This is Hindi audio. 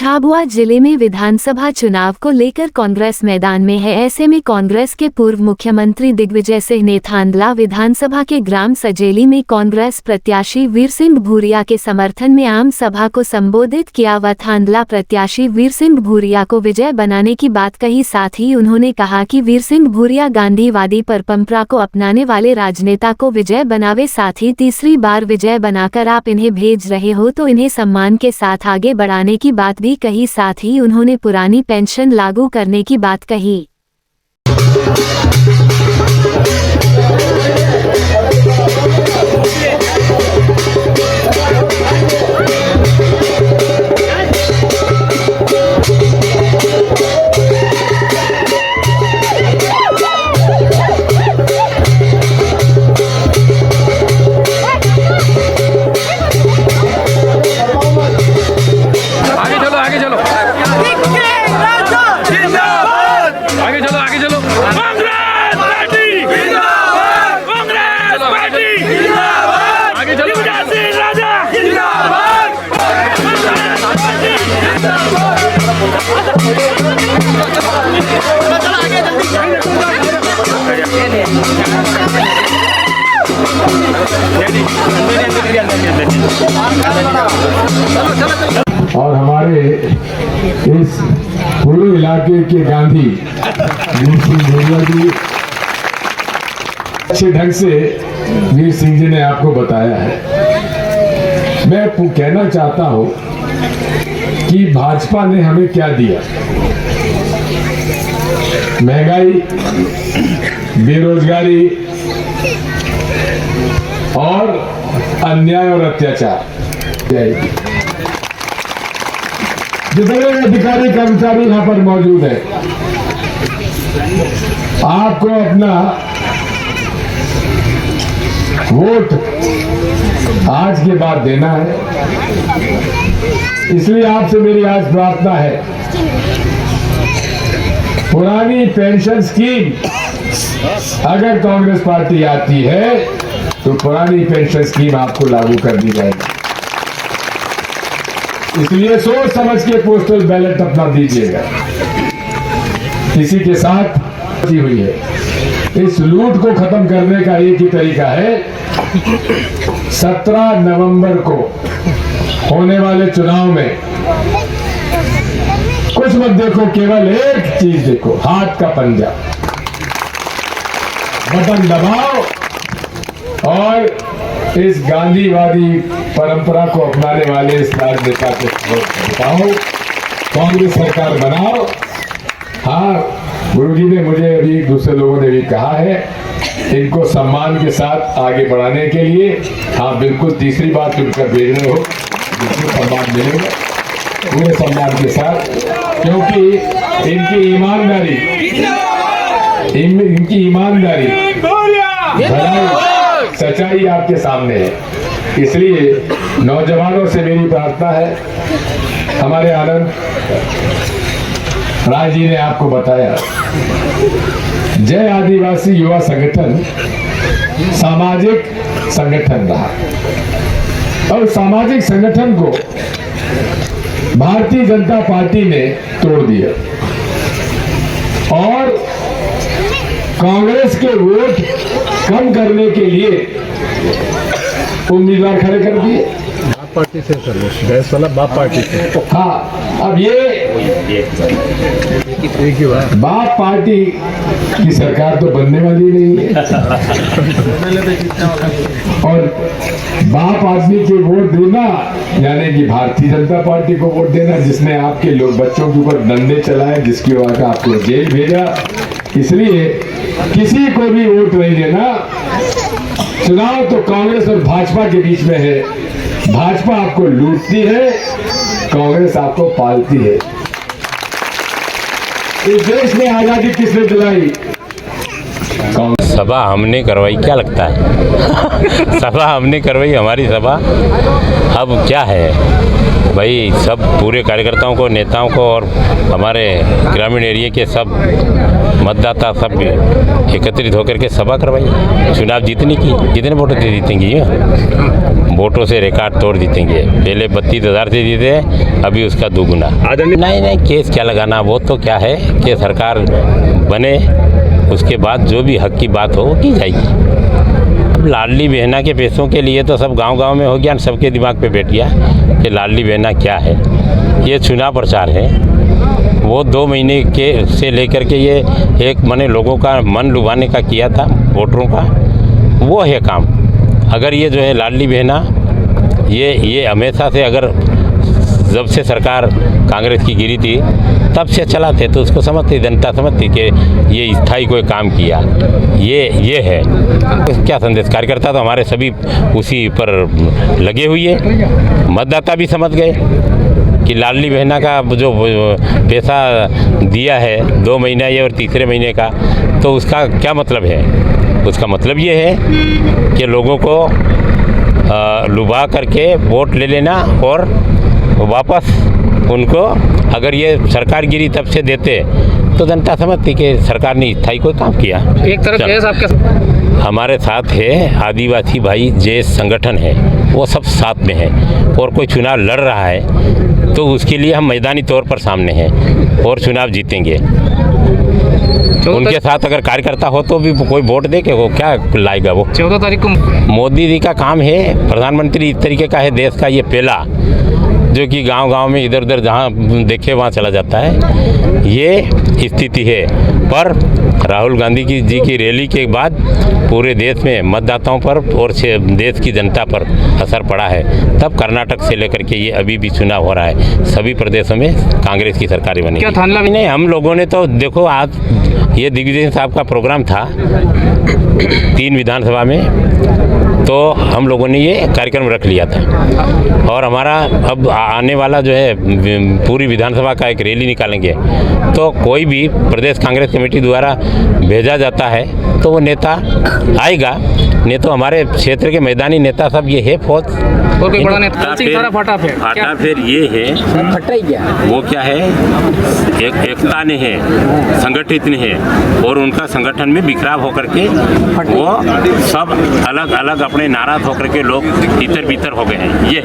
झाबुआ जिले में विधानसभा चुनाव को लेकर कांग्रेस मैदान में है। ऐसे में कांग्रेस के पूर्व मुख्यमंत्री दिग्विजय सिंह ने थांदला विधानसभा के ग्राम सजेली में कांग्रेस प्रत्याशी वीर सिंह भूरिया के समर्थन में आम सभा को संबोधित किया व थांदला प्रत्याशी वीर सिंह भूरिया को विजय बनाने की बात कही। साथ ही उन्होंने कहा कि वीर सिंह भूरिया गांधीवादी परंपरा को अपनाने वाले राजनेता को विजय बनावे। साथ ही तीसरी बार विजय बनाकर आप इन्हें भेज रहे हो तो इन्हें सम्मान के साथ आगे बढ़ाने की बात भी कही। साथ ही उन्होंने पुरानी पेंशन लागू करने की बात कही। और हमारे इस पूरे इलाके के गांधी वीर सिंह भूरिया जी अच्छे ढंग से वीर सिंह जी ने आपको बताया है। मैं कहना चाहता हूं कि भाजपा ने हमें क्या दिया। महंगाई, बेरोजगारी और अन्याय और अत्याचार। जितने अधिकारी कर्मचारी यहाँ पर मौजूद है, आपको अपना वोट आज के बाद देना है। इसलिए आपसे मेरी आज प्रार्थना है, पुरानी पेंशन स्कीम अगर कांग्रेस पार्टी आती है तो पुरानी पेंशन स्कीम आपको लागू कर दी जाएगी। इसलिए सोच समझ के पोस्टल बैलेट अपना दीजिएगा। इसी के साथ हुई है, इस लूट को खत्म करने का एक ही तरीका है। 17 नवंबर को होने वाले चुनाव में कुछ मत देखो, केवल एक चीज देखो, हाथ का पंजा। बटन दबाओ और इस गांधीवादी परंपरा को अपनाने वाले इस राजनेता को बताओ, कांग्रेस सरकार बनाओ। हाँ, गुरुजी ने मुझे अभी, दूसरे लोगों ने भी कहा है, इनको सम्मान के साथ आगे बढ़ाने के लिए हाँ बिल्कुल तीसरी बार चुनकर भेज रहे हो, बिल्कुल सम्मान मिलेगा पूरे सम्मान के साथ, क्योंकि इनकी ईमानदारी भलाई सच्चाई आपके सामने है। इसलिए नौजवानों से मेरी प्रार्थना है, हमारे आनंद राय जी ने आपको बताया, जय आदिवासी युवा संगठन सामाजिक संगठन रहा और सामाजिक संगठन को भारतीय जनता पार्टी ने तोड़ दिया और कांग्रेस के वोट कम करने के लिए उम्मीदवार खड़े कर दिए बाप पार्टी से। सर गैस वाला बाप पार्टी से। हाँ, अब ये एक ही बात, बाप पार्टी की सरकार तो बनने वाली नहीं है और बाप आदमी के वोट देना यानी कि भारतीय जनता पार्टी को वोट देना, जिसने आपके लोग बच्चों के ऊपर दंडे चलाए, जिसकी वजह से आपको जेल भेजा। इसलिए किसी को भी वोट नहीं देना। चुनाव तो कांग्रेस और भाजपा के बीच में है। भाजपा आपको लूटती है, कांग्रेस आपको पालती है। इस देश में आजादी किसने दिलाई? सभा हमने करवाई, क्या लगता है? सभा हमने करवाई, हमारी सभा अब क्या है? भाई सब पूरे कार्यकर्ताओं को, नेताओं को और हमारे ग्रामीण एरिया के सब मतदाता सब एकत्रित होकर के सभा करवाई। चुनाव जीतने की, कितने वोटों से जीतेंगे? ये वोटों से रिकॉर्ड तोड़ जीतेंगे। पहले 32,000 से जीते, अभी उसका दोगुना। नहीं, केस क्या लगाना, वो तो क्या है कि सरकार बने, उसके बाद जो भी हक की बात हो वो की जाएगी। अब लाडली बहना के पैसों के लिए तो सब गांव-गांव में हो गया, सबके दिमाग पे बैठ गया कि लाडली बहना क्या है। ये चुनाव प्रचार है, वो 2 महीने के से लेकर के ये एक मैंने लोगों का मन लुभाने का किया था, वोटरों का, वो है काम। अगर ये जो है लाडली बहना ये हमेशा से, अगर जब से सरकार कांग्रेस की गिरी थी तब से चलाते, तो उसको समझते, जनता समझती कि ये स्थायी कोई काम किया, ये है। क्या संदेश, कार्यकर्ता तो हमारे सभी उसी पर लगे हुए, मतदाता भी समझ गए कि लाडली बहना का जो पैसा दिया है 2 महीना ये और तीसरे महीने का, तो उसका क्या मतलब है? उसका मतलब ये है कि लोगों को लुभा करके वोट ले लेना और वापस उनको, अगर ये सरकार गिरी तब से देते तो जनता समझती कि सरकार ने स्थायी कोई काम किया। एक तरफ जैस आपके हमारे साथ है आदिवासी भाई जे संगठन है, वो सब साथ में है, और कोई चुनाव लड़ रहा है तो उसके लिए हम मैदानी तौर पर सामने हैं और चुनाव जीतेंगे। उनके साथ अगर कार्यकर्ता हो तो भी कोई वोट दे के वो क्या लाएगा? वो 14 तारीख को मोदी जी का काम है, प्रधानमंत्री इस तरीके का है, देश का ये पहला जो कि गांव-गांव में इधर उधर जहां देखे वहां चला जाता है, ये स्थिति है। पर राहुल गांधी जी की रैली के बाद पूरे देश में मतदाताओं पर और देश की जनता पर असर पड़ा है। तब कर्नाटक से लेकर के ये अभी भी चुनाव हो रहा है, सभी प्रदेशों में कांग्रेस की सरकारें बनी। क्या थानला नहीं, हम लोगों ने तो देखो, आज ये दिग्विजय साहब का प्रोग्राम था 3 विधानसभा में, तो हम लोगों ने ये कार्यक्रम रख लिया था और हमारा अब आने वाला जो है पूरी विधानसभा का एक रैली निकालेंगे। तो कोई भी प्रदेश कांग्रेस कमेटी द्वारा भेजा जाता है तो वो नेता आएगा, नहीं तो हमारे क्षेत्र के मैदानी नेता सब ये है फौज। और कोई बड़ा नेता फटा फिर ये है, फटा ही क्या वो क्या है, एकता ने है, संगठित ने है, और उनका संगठन में बिखराव होकर के वो सब अलग अलग अपने नाराज होकर के लोग इतर बितर हो गए हैं। ये